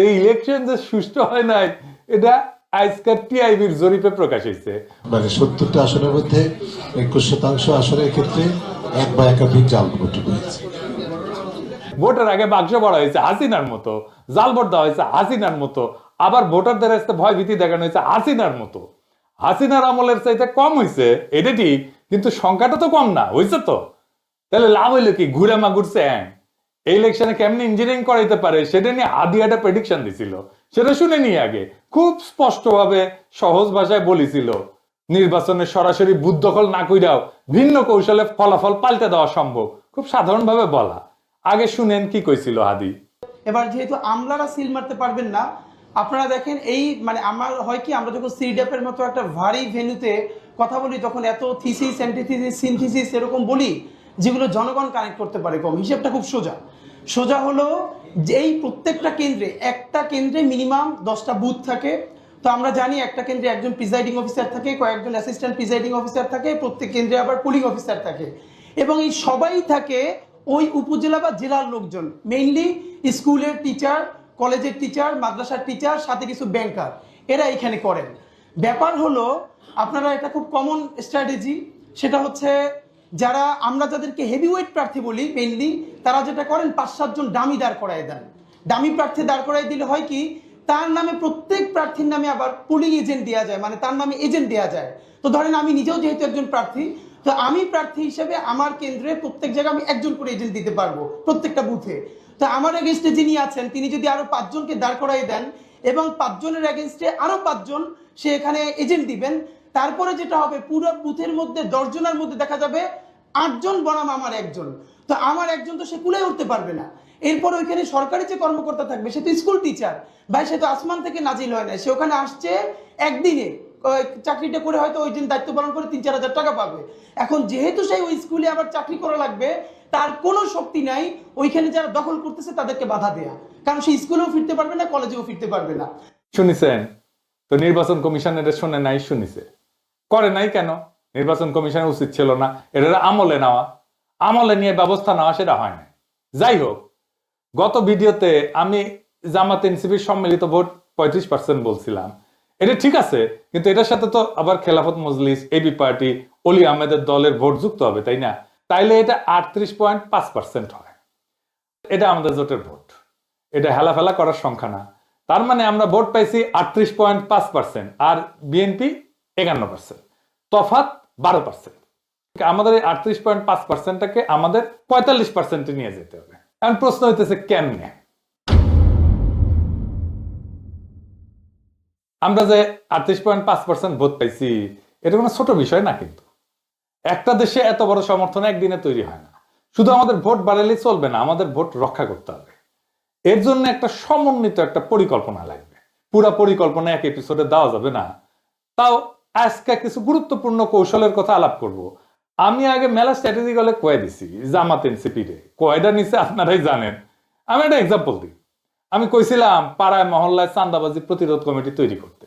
এই ইলেকশন যে সুষ্ঠু হয় নাই এটা আজকের টিআইবির জরিপে প্রকাশ হয়েছে। মানে 70টা আসনের মধ্যে 21% আসনের ক্ষেত্রে এক বা একাধিক জাল ভোট হয়েছে। ভোটের আগে বাক্স ভরা হয়েছে হাসিনার মতো, জাল ভোট দেওয়া হয়েছে হাসিনার মতো, আবার ভোটারদের কাছে ভয় ভীতি দেখানো হয়েছে হাসিনার মতো। হাসিনার আমলের চাইতে কম হয়েছে এটা ঠিক, কিন্তু সংখ্যাটা তো কম না হয়েছে তো। তাহলে লাভ হইলো কি? ঘুরে মা ঘুরছে। এই ইলেকশনে কেমনি ইঞ্জিনিয়ারিং করাইতে পারে সেটা নিয়ে আদি একটা প্রেডিকশন দিছিল, সেটা শুনে নিয়ে আগে খুব স্পষ্টভাবে সহজ ভাষায় বলেছিল নির্বাচনে সরাসরি বুথ দখল না কইরাও ভিন্ন কৌশলে ফলাফল পাল্টে দেওয়া সম্ভব। খুব সাধারণভাবে বলা। আগে শুনেন কি কইছিল হাদি। এবার যেহেতু আমলারা সিল মারতে পারবেন না, আপনারা দেখেন এই মানে আমার হয় কি, আমরা যখন সিডাপের মতো একটা ভারী ভেন্যুতে কথা বলি তখন এত থিসিস অ্যান্টিথিসিস সিনথিসিস এরকম বলি যেগুলো জনগণ কানেক্ট করতে পারে কম। হিসেবটা খুব সোজা। সোজা হলো যে এই প্রত্যেকটা কেন্দ্রে, একটা কেন্দ্রে মিনিমাম 10টা বুথ থাকে। তো আমরা জানি একটা কেন্দ্রে একজন প্রিজাইডিং অফিসার থাকে, কয়েকজন অ্যাসিস্ট্যান্ট প্রিজাইডিং অফিসার থাকে, প্রত্যেক কেন্দ্রে আবার পুলিং অফিসার থাকে, এবং এই সবাই থাকে ওই উপজেলা বা জেলার লোকজন, মেইনলি স্কুলের টিচার, কলেজের টিচার, মাদ্রাসার টিচার, সাথে কিছু ব্যাংকার, এরা এখানে করেন। ব্যাপার হলো আপনারা এটা খুব কমন স্ট্র্যাটেজি, সেটা হচ্ছে যারা আমরা যাদেরকে হেভিওয়েট প্রার্থী বলি মেইনলি, তারা যেটা করেন 5-7 জন ডামি দাঁড় করায় দেন। ডামি প্রার্থী দাঁড় করাই দিলে হয় কি, তার নামে প্রত্যেক প্রার্থীর নামে আবার পুলিং এজেন্ট দেওয়া যায়, মানে তার নামে এজেন্ট দেওয়া যায়। তো ধরেন আমি নিজেও যেহেতু একজন প্রার্থী, তো আমি প্রার্থী হিসেবে আমার কেন্দ্রে প্রত্যেক জায়গায় আমি একজন করে এজেন্ট দিতে পারবো প্রত্যেকটা বুথে। তো আমার এগেনস্টে যিনি আছেন তিনি যদি আরো 5 জনকে দাঁড় করাই দেন এবং 5 জনের এগেনস্টে আরো 5 জন সে এখানে এজেন্ট দিবেন, তারপরে যেটা হবে পুরো বুথের মধ্যে 10 জনের মধ্যে দেখা যাবে 8 জন বনাম আমার একজন। তো আমার একজন তো সে কুলে উঠতে পারবে না। এরপর ওইখানে সরকারি যে কর্মকর্তা থাকবে সে তো স্কুল টিচার ভাই, সে তো আসমান থেকে নাজিল হয় না, সে ওখানে আসছে একদিনে চাকরিটা করে হয়তো ওই দিন দায়িত্ব পালন করে 3-4 হাজার টাকা পাবে। এখন যেহেতু সেই ওই স্কুলে আবার চাকরি করা লাগবে, তার কোনো শক্তি নাই ওইখানে যারা দখল করতেছে তাদেরকে বাধা দেয়া, কারণ সে স্কুলেও ফিরতে পারবে না, কলেজেও ফিরতে পারবে না। শুনিছেন তো? নির্বাচন কমিশনের শুনে নাই, শুনিছে। করে নাই কেন? নির্বাচন কমিশনের উচিত ছিল না এটা আমলে নেওয়া, আমলে নিয়ে ব্যবস্থা নেওয়া? সেটা হয় না। যাই হোক, গত ভিডিওতে আমি জামাত এনসিপির সম্মিলিত ভোট 35% বলছিলাম। এটা ঠিক আছে, কিন্তু এটার সাথে তো আবার খেলাফত মজলিস, এবি পার্টি, অলি আহমেদের দলের ভোট যুক্ত হবে, তাই না? তাইলে এটা 38.5% হয়। এটা আমাদের জোটের ভোট, এটা হেলাফেলা করার সংখ্যা না। তার মানে আমরা ভোট পাইছি 38.5% আর বিএনপি 51%, তফাৎ 12%। আমাদের এই 38.5%টাকে আমাদের 45% নিয়ে যেতে হবে। এখন প্রশ্ন হইতেছে কেমনে? আমরা যে 38.5% ভোট পাইছি এটা কোনো ছোট বিষয় না, কিন্তু একটা দেশে এত বড় সমর্থন একদিনে তৈরি হয় না। শুধু আমাদের ভোট বাড়ালেই চলবে না, আমাদের ভোট রক্ষা করতে হবে। এর জন্য একটা সমন্বিত একটা পরিকল্পনা লাগবে। পুরা পরিকল্পনা এক এপিসোডে দেওয়া যাবে না। তাও আজকে কিছু গুরুত্বপূর্ণ কৌশলের কথা আলাপ করব। আমি আগে মেলা স্ট্র্যাটেজি গলে কয়ে দিছি জামাত এনসিপি রে, কয়টা নিচে আপনারাই জানেন। আমি একটা এক্সাম্পল দিই। আমি কইছিলাম পাড়ায় মহল্লায় চাঁদাবাজি প্রতিরোধ কমিটি তৈরি করতে।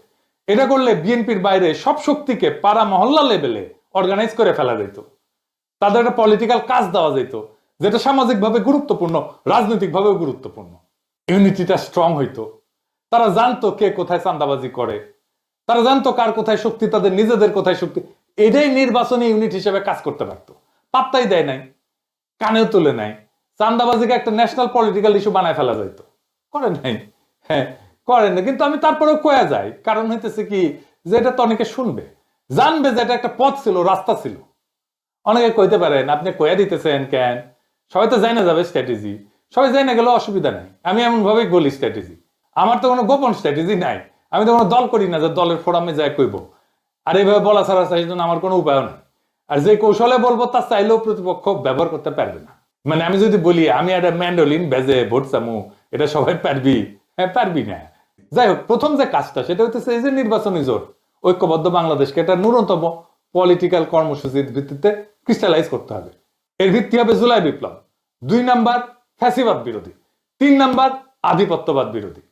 এটা করলে বিএনপির বাইরে সব শক্তিকে পাড়া মহল্লা লেভেলে অর্গানাইজ করে ফেলা যেত, তাদের একটা পলিটিক্যাল কাজ দেওয়া যেত, যেটা সামাজিকভাবে গুরুত্বপূর্ণ, রাজনৈতিকভাবেও গুরুত্বপূর্ণ। ইউনিটিটা স্ট্রং হইতো। তারা জানতো কে কোথায় চাঁদাবাজি করে, তারা জানতো কার কোথায় শক্তি, তাদের নিজেদের কোথায় শক্তি। এটাই নির্বাচনী ইউনিট হিসেবে কাজ করতে পারতো। পাত্তাই দেয় নাই, কানেও তুলে নাই। চাঁদাবাজিকে একটা ন্যাশনাল পলিটিক্যাল ইস্যু বানায় ফেলা যাইতো, করে নাই। হ্যাঁ, করেন না, কিন্তু আমি তারপরেও কয়া যাই। কারণ হইতেছে কি, যে এটা তো অনেকে শুনবে, জানবে যে এটা একটা পথ ছিল, রাস্তা ছিল। অনেকে কইতে পারেন আপনি কয়া দিতেছেন কেন, সবাই তো জানা যাবে স্ট্র্যাটেজি। সবাই জানা গেলেও অসুবিধা নাই, আমি এমন ভাবেই বলি স্ট্র্যাটেজি। আমার তো কোনো গোপন স্ট্র্যাটেজি নাই, আমি তো কোনো দল করি না যে দলের ফোরামে যায় কইব। আর এইভাবে বলা ছাড়া সেই জন্য আমার কোনো উপায় নাই। আর যে কৌশলে বলবো তা চাইলেও প্রতিপক্ষ ব্যবহার করতে পারবে না। মানে আমি যদি বলি আমি একটা ম্যান্ডোলিন বেজে ভোট চামু, এটা সবাই পারবি? হ্যাঁ, পারবি না। যাই হোক, প্রথম যে কাজটা সেটা হচ্ছে এই যে নির্বাচনী জোট, ঐক্যবদ্ধ বাংলাদেশকে একটা ন্যূনতম পলিটিক্যাল কর্মসূচির ভিত্তিতে ক্রিস্টালাইজ করতে হবে। এর ভিত্তি হবে জুলাই বিপ্লব, 2 নাম্বার ফ্যাসিবাদ বিরোধী, 3 নাম্বার আধিপত্যবাদ বিরোধী।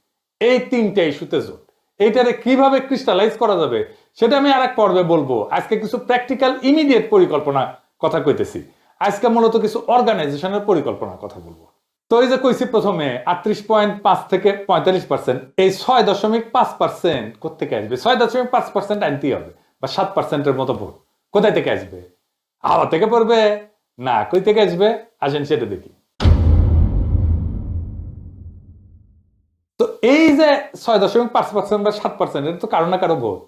এই 3টে ইস্যুতে জোট। এইটারে কিভাবে ক্রিস্টালাইজ করা যাবে সেটা আমি আরেক পর্বে বলবো। আজকে কিছু প্র্যাকটিক্যাল ইমিডিয়েট পরিকল্পনা কথা কইতেছি। আজকে মূলত কিছু অর্গানাইজেশনের পরিকল্পনার কথা বলবো। তো এই যে কইছি প্রথমে 38.5 থেকে 45%, এই 6.5% কোথেকে আসবে? 6.5% আনতেই হবে, বা 7%-এর মতো ভোট কোথায় থেকে আসবে? হাওয়া থেকে পড়বে না কই থেকে আসবে? আসেন সেটা দেখি। তো এই যে 6.5% বা 7%, এটা তো কারো না কারো ভোট।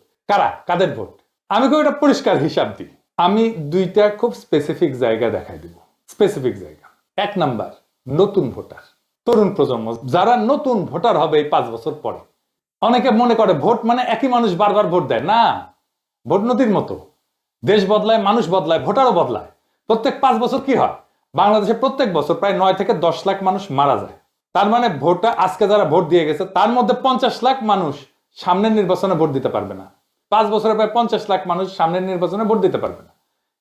কাদের ভোট? আমি খুব একটা পরিষ্কার হিসাব দিই। আমি দুইটা খুব স্পেসিফিক জায়গা দেখাই দিব। স্পেসিফিক জায়গা, 1 নাম্বার নতুন ভোটার, তরুণ প্রজন্ম, যারা নতুন ভোটার হবে এই 5 বছর পরে। অনেকে মনে করে ভোট মানে একই মানুষ বারবার ভোট দেয়, না। ভোট নদীর মতো, দেশ বদলায়, মানুষ বদলায়, ভোটারও বদলায়। প্রত্যেক 5 বছর কি হয়? বাংলাদেশে প্রত্যেক বছর প্রায় 9 থেকে 10 লাখ মানুষ মারা যায়। তার মানে ভোটটা আজকে যারা ভোট দিয়ে গেছে তার মধ্যে 50 লাখ মানুষ সামনের নির্বাচনে ভোট দিতে পারবে না। 5 বছরে প্রায় 50 লাখ মানুষ সামনের নির্বাচনে ভোট দিতে পারবে না।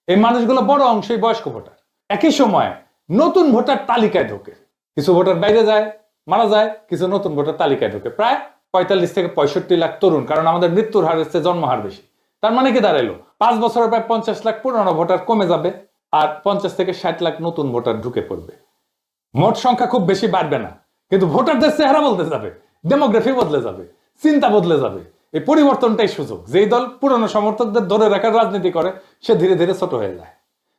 এই মানুষগুলো বড় অংশই বয়স্ক ভোটার। একই সময় নতুন ভোটার তালিকায় ঢোকে, কিছু ভোটার বাইরে যায়, মারা যায়, কিছু নতুন ভোটার তালিকায় ঢোকে। প্রায় 45 থেকে 65 লাখ তরুণ, কারণ আমাদের মৃত্যুর হার হচ্ছে জন্ম হার বেশি। তার মানে কি দাঁড়াইলো? 5 বছরে প্রায় 50 লাখ পুরনো ভোটার কমে যাবে, আর 50 থেকে 60 লাখ নতুন ভোটার ঢুকে পড়বে। মোট সংখ্যা খুব বেশি বাড়বে না, কিন্তু ভোটারদের চেহারা বদলে যাবে, ডেমোগ্রাফি বদলে যাবে, চিন্তা বদলে যাবে। এই পরিবর্তনটাই সুযোগ। যেই দল পুরনো সমর্থকদের ধরে রাখার রাজনীতি করে সে ধীরে ধীরে ছোট হয়ে যায়।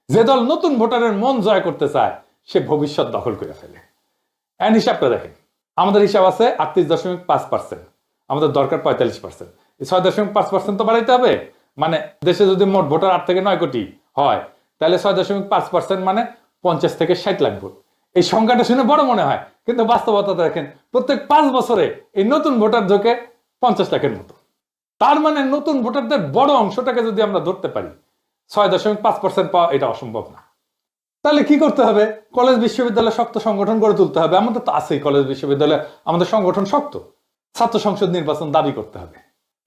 যে দল নতুন ভোটারের মন জয় করতে চায় সে ভবিষ্যৎ দখল করে ফেলে। এন্ড হিসাবটা দেখেন, আমাদের হিসাব আছে 38.5%, আমাদের দরকার 45%। এই 6.5% তো বাড়াইতে হবে। মানে দেশে যদি মোট ভোটার 8 থেকে 9 কোটি হয়, তাহলে 6.5% মানে 50 থেকে 60 লাখ ভোট। এই সংখ্যাটা শুনে বড় মনে হয়, কিন্তু বাস্তবতা দেখেন প্রত্যেক 5 বছরে এই নতুন ভোটার ঢোকে 50 লাখের মতো। তার মানে নতুন ভোটারদের বড় অংশটাকে যদি আমরা ধরতে পারি, 6.5% পাওয়া এটা অসম্ভব না। তাহলে কি করতে হবে? কলেজ বিশ্ববিদ্যালয়ে শক্ত সংগঠন গড়ে তুলতে হবে। আমাদের তো আছেই কলেজ বিশ্ববিদ্যালয়ে, আমাদের সংগঠন শক্ত। ছাত্র সংসদ নির্বাচন দাবি করতে হবে,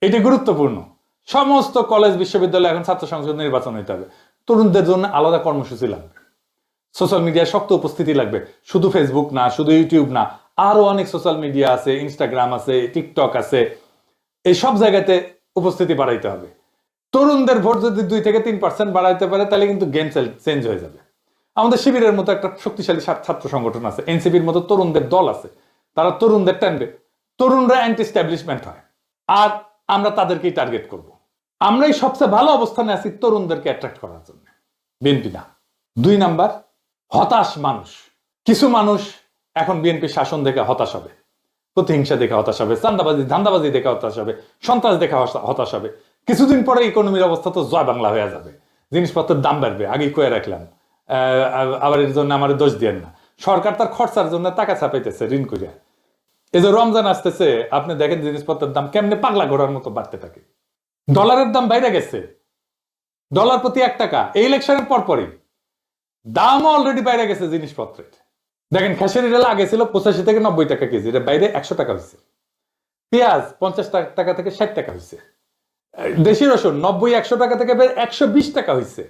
এটি গুরুত্বপূর্ণ। সমস্ত কলেজ বিশ্ববিদ্যালয়ে এখন ছাত্র সংসদ নির্বাচন হইতে হবে। তরুণদের জন্য আলাদা কর্মসূচি লাগবে, সোশ্যাল মিডিয়ায় শক্ত উপস্থিতি লাগবে। শুধু ফেসবুক না, শুধু ইউটিউব না, আরো অনেক সোশ্যাল মিডিয়া আছে, ইনস্টাগ্রাম আছে, টিকটক আছে, এই সব জায়গাতে উপস্থিতি বাড়াইতে হবে। তরুণদের ভোট যদি 2 থেকে 3% বাড়াইতে পারে, তাহলে কিন্তু গেম চেঞ্জ হয়ে যাবে। আমাদের শিবিরের মতো একটা শক্তিশালী ছাত্র সংগঠন আছে, এনসিপির মতো তরুণদের দল আছে, তারা তরুণদের টানবে। তরুণরা অ্যান্টি স্ট্যাবলিশমেন্ট হয়, আর আমরা তাদেরকেই টার্গেট করব। আমরাই সবচেয়ে ভালো অবস্থানে আছি তরুণদেরকে অ্যাট্রাক্ট করার জন্য, বিএনপি না। 2 নাম্বার, হতাশ মানুষ। কিছু মানুষ এখন বিএনপি শাসন দেখে হতাশ হবে, প্রতিহিংসা দেখে হতাশ হবে, চান্দাবাজি ধান্দাবাজি দেখে হতাশ হবে, সন্ত্রাস দেখে হতাশ হবে। কিছুদিন পরে ইকোনমির অবস্থা তো জয় বাংলা হয়ে যাবে, জিনিসপত্রের দাম বাড়বে। আগেই কয়ে রাখলাম, আবার এর জন্য আমার দোষ দিয়েন না। সরকার তার খরচার জন্য টাকা ছাপাইতেছে ঋণ করিয়া। এই যে রমজান আসতেছে, আপনি দেখেন জিনিসপত্রের দাম কেমনে পাগলা ঘোড়ার মতো বাড়তে থাকে। ডলারের দাম বাইরে গেছে, ডলার প্রতি 1 টাকা। এই ইলেকশনের পরপরই দামও অলরেডি বাইরে গেছে জিনিসপত্রের। দেখেন খেসারি ডাল আগে ছিল 85 থেকে 90 টাকা কেজি, এটা বাইরে 100 টাকা হয়েছে। পেঁয়াজ 50 টাকা থেকে 60 টাকা হয়েছে। দেশি রসুন 90-100 টাকা থেকে 120 টাকা হয়েছে।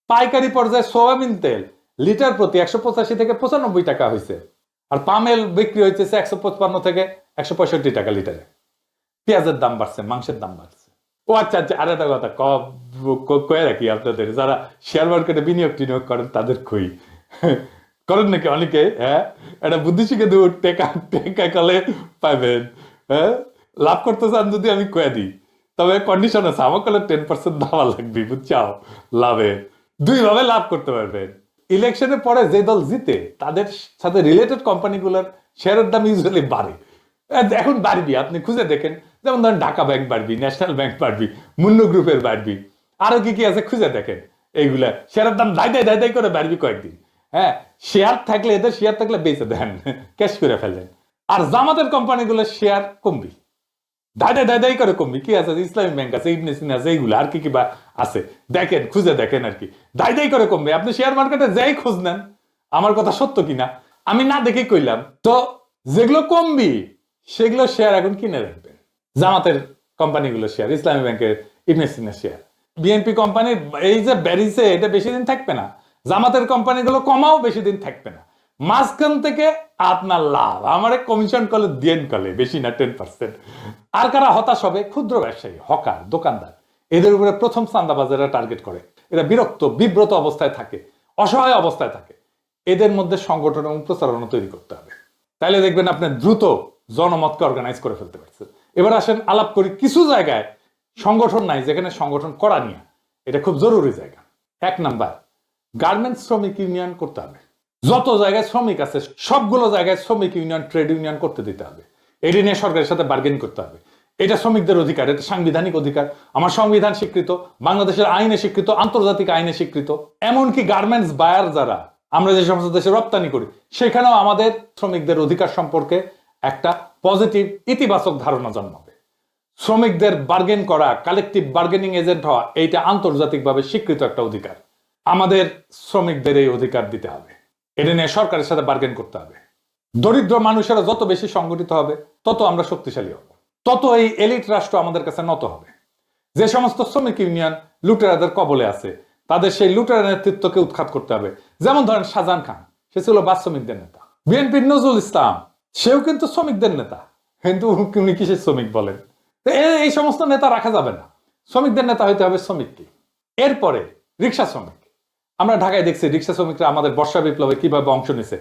পাইকারি পর্যায়ে সোয়াবিন তেল লিটার প্রতি 185 থেকে 95 টাকা হয়েছে। আর পামেল বিক্রি হয়েছে 155 থেকে 165 টাকা লিটারে। পেঁয়াজের দাম বাড়ছে, মাংসের দাম বাড়ছে। ও আচ্ছা আচ্ছা, আর একটা কথা কয়ে রাখি আপনাদের, যারা শেয়ার মার্কেটে বিনিয়োগ করেন তাদের কই করেন নাকি অনেকে? হ্যাঁ, এটা বুদ্ধি শিখে দেব, টেকা কলে পাইবেন। হ্যাঁ, লাভ করতে চান যদি আমি কয়ে দিই, তবে কন্ডিশন আছে, আমার কলে 10% দেওয়া লাগবে, বুঝছাও? লাভে 2 ভাবে লাভ করতে পারবেন। ইলেকশনের পরে যে দল জিতে তাদের সাথে রিলেটেড কোম্পানিগুলোর শেয়ারের দাম ইউজুয়ালি বাড়ে। এখন বাড়বি, আপনি খুঁজে দেখেন, যেমন ধরেন ঢাকা ব্যাংক বাড়বি, ন্যাশনাল ব্যাংক বাড়বি, মুন্নু গ্রুপের বাড়বি, আরো কি কি আছে খুঁজে দেখেন। এইগুলা শেয়ারের দাম দাই করে বাড়বি কয়েকদিন। হ্যাঁ, শেয়ার থাকলে, এদের শেয়ার থাকলে বেঁচে দেন, ক্যাশ করে ফেলেন। আর জামাতের কোম্পানিগুলোর শেয়ার কমবি, দাই করে কমবি। কি আছে? ইসলামী ব্যাংক আছে, ইবনে সিনা আছে, এইগুলো আর কি কি বা আছে দেখেন, খুঁজে দেখেন আর কি। দাই করে কমবে। আপনি শেয়ার মার্কেটে যাই খোঁজ নেন, আমার কথা সত্য কিনা আমি না দেখে কইলাম। তো যেগুলো কমবি সেগুলো শেয়ার এখন কিনে রাখবেন। জামাতের কোম্পানিগুলো শেয়ার, ইসলামী ব্যাংকের, ইবনে সিনা শেয়ার। বিএনপি কোম্পানির এই যে বেরিয়েছে, এটা বেশি দিন থাকবে না। জামাতের কোম্পানিগুলো কমাও বেশি দিন থাকবে না। মাঝখান থেকে আপনার লাভ, আমার কমিশন কলে দিয়েন কলে, বেশি না 10%। আর কারা হতাশ হবে? ক্ষুদ্র ব্যবসায়ী, হকার, দোকানদার। এদের উপরে প্রথম চাঁদাবাজেরা টার্গেট করে। এরা বিরক্ত, বিব্রত অবস্থায় থাকে, অসহায় অবস্থায় থাকে। এদের মধ্যে সংগঠন এবং প্রচারণা তৈরি করতে হবে। তাইলে দেখবেন আপনি দ্রুত জনমতকে অর্গানাইজ করে ফেলতে পারছেন। এবার আসেন আলাপ করি কিছু জায়গায় সংগঠন নাই যেখানে সংগঠন করা নিয়ে, এটা খুব জরুরি জায়গা। 1 নাম্বার, গার্মেন্টস শ্রমিক ইউনিয়ন করতে হবে। যত জায়গায় শ্রমিক আছে সবগুলো জায়গায় শ্রমিক ইউনিয়ন, ট্রেড ইউনিয়ন করতে দিতে হবে। এটি নিয়ে সরকারের সাথে বার্গেন করতে হবে। এটা শ্রমিকদের অধিকার, এটা সাংবিধানিক অধিকার। আমার সংবিধান স্বীকৃত, বাংলাদেশের আইনে স্বীকৃত, আন্তর্জাতিক আইনে স্বীকৃত। এমনকি গার্মেন্টস বায়ার যারা আমরা যে সমস্ত দেশে রপ্তানি করি সেখানেও আমাদের শ্রমিকদের অধিকার সম্পর্কে একটা পজিটিভ ইতিবাচক ধারণা জন্মাবে। শ্রমিকদের বার্গেন করা, কালেকটিভ বার্গেনিং এজেন্ট হওয়া, এইটা আন্তর্জাতিকভাবে স্বীকৃত একটা অধিকার। আমাদের শ্রমিকদের এই অধিকার দিতে হবে। এটা নিয়ে সরকারের সাথে বার্গেন করতে হবে। দরিদ্র মানুষেরা যত বেশি সংগঠিত হবে তত আমরা শক্তিশালী হব, তত এই এলিট রাষ্ট্র আমাদের কাছে নত হবে। যে সমস্ত শ্রমিক ইউনিয়ন লুটেরাদের কবলে আছে তাদের সেই লুটেরা নেতৃত্বকে উৎখাত করতে হবে। যেমন ধরেন শাহজাহান খান, সে ছিল বাস শ্রমিকদের নেতা। বিএনপির নজরুল ইসলাম, সেও কিন্তু শ্রমিকদের নেতা, কিন্তু উনি কিসের শ্রমিক বলেন? এই সমস্ত নেতা রাখা যাবে না। শ্রমিকদের নেতা হইতে হবে শ্রমিককে। এরপরে রিক্সা শ্রমিক, আমরা ঢাকায় দেখছি রিক্সা শ্রমিকরা আমাদের বর্ষা বিপ্লবে কিভাবে অংশ নিছে।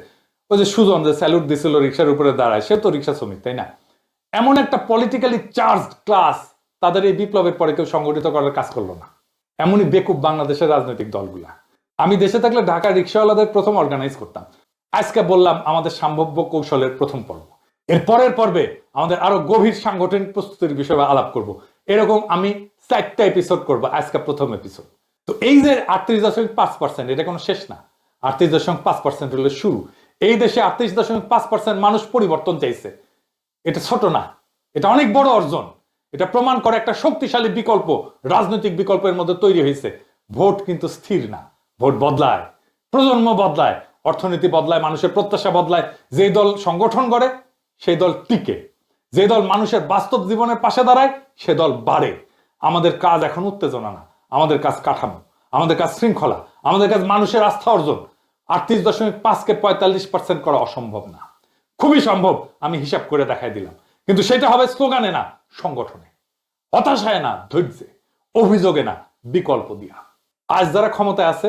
ওই যে সুজন যে স্যালুট দিছিল রিক্সার উপরে দাঁড়ায়, সে তো রিক্সা শ্রমিক, তাই না? এমন একটা পলিটিক্যালি চার্জড ক্লাস তাদের এই বিপ্লবের পরে কেউ সংগঠিত করার কাজ করলো না। এমনই বেকুব বাংলাদেশের রাজনৈতিক দলগুলা। আমি দেশে থাকলে ঢাকা রিক্সাওয়ালাদের প্রথম অর্গানাইজ করতাম। আজকে বললাম আমাদের সম্ভাব্য কৌশলের প্রথম পর্ব। এর পরের পর্বে আমাদের আরো গভীর সাংগঠনিক প্রস্তুতির বিষয়ে আলাপ করব। এরকম আমি 4টা এপিসোড করবো, আজকে প্রথম এপিসোড। তো এই যে 38.5%, এটা কোনো শেষ না। 38.5% হলো শুরু। এই দেশে 38.5% মানুষ পরিবর্তন চাইছে। এটা ছোট না, এটা অনেক বড় অর্জন। এটা প্রমাণ করে একটা শক্তিশালী বিকল্প রাজনৈতিক বিকল্পের মধ্যে তৈরি হয়েছে। ভোট কিন্তু স্থির না, ভোট বদলায়, প্রজন্ম বদলায়, অর্থনীতি বদলায়, মানুষের প্রত্যাশা বদলায়। যে দল সংগঠন করে সেই দল টিকে, যে দল মানুষের বাস্তব জীবনের পাশে দাঁড়ায় সে দল বাড়ে। আমাদের কাজ এখন উত্তেজনা না, আমাদের কাজ কাঠামো, আমাদের কাজ শৃঙ্খলা, আমাদের কাজ মানুষের আস্থা অর্জন। 38.5কে 45% করা অসম্ভব না, খুবই সম্ভব। আমি হিসাব করে দেখাই দিলাম, কিন্তু সেটা হবে স্লোগানে না, সংগঠনে, হতাশায় না, ধৈর্যে, অভিযোগে না, বিকল্প দিয়া। আজ যারা ক্ষমতায় আছে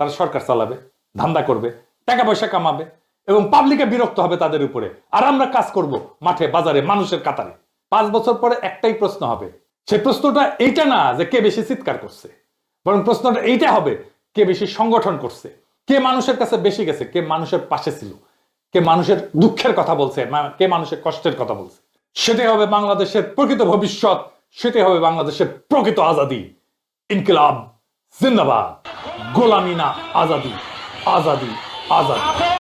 তারা সরকার চালাবে, ধান্দা করবে, টাকা পয়সা কামাবে এবং পাবলিকে বিরক্ত হবে তাদের উপরে। আর আমরা কাজ করব মাঠে, বাজারে, মানুষের কাতারে। 5 বছর পরে একটাই প্রশ্ন হবে। সেই প্রশ্নটা এইটা না যে কে বেশি চিৎকার করছে, বরং প্রশ্নটা এইটা হবে কে বেশি সংগঠন করছে, কে মানুষের কাছে বেশি গেছে, কে মানুষের পাশে ছিল, কে মানুষের দুঃখের কথা বলছে, কে মানুষের কষ্টের কথা বলছে। সেটাই হবে বাংলাদেশের প্রকৃত ভবিষ্যৎ, সেটাই হবে বাংলাদেশের প্রকৃত আজাদি। ইনকিলাব জিন্দাবাদ, গোলামি না আজাদি, আজাদি আজাদি।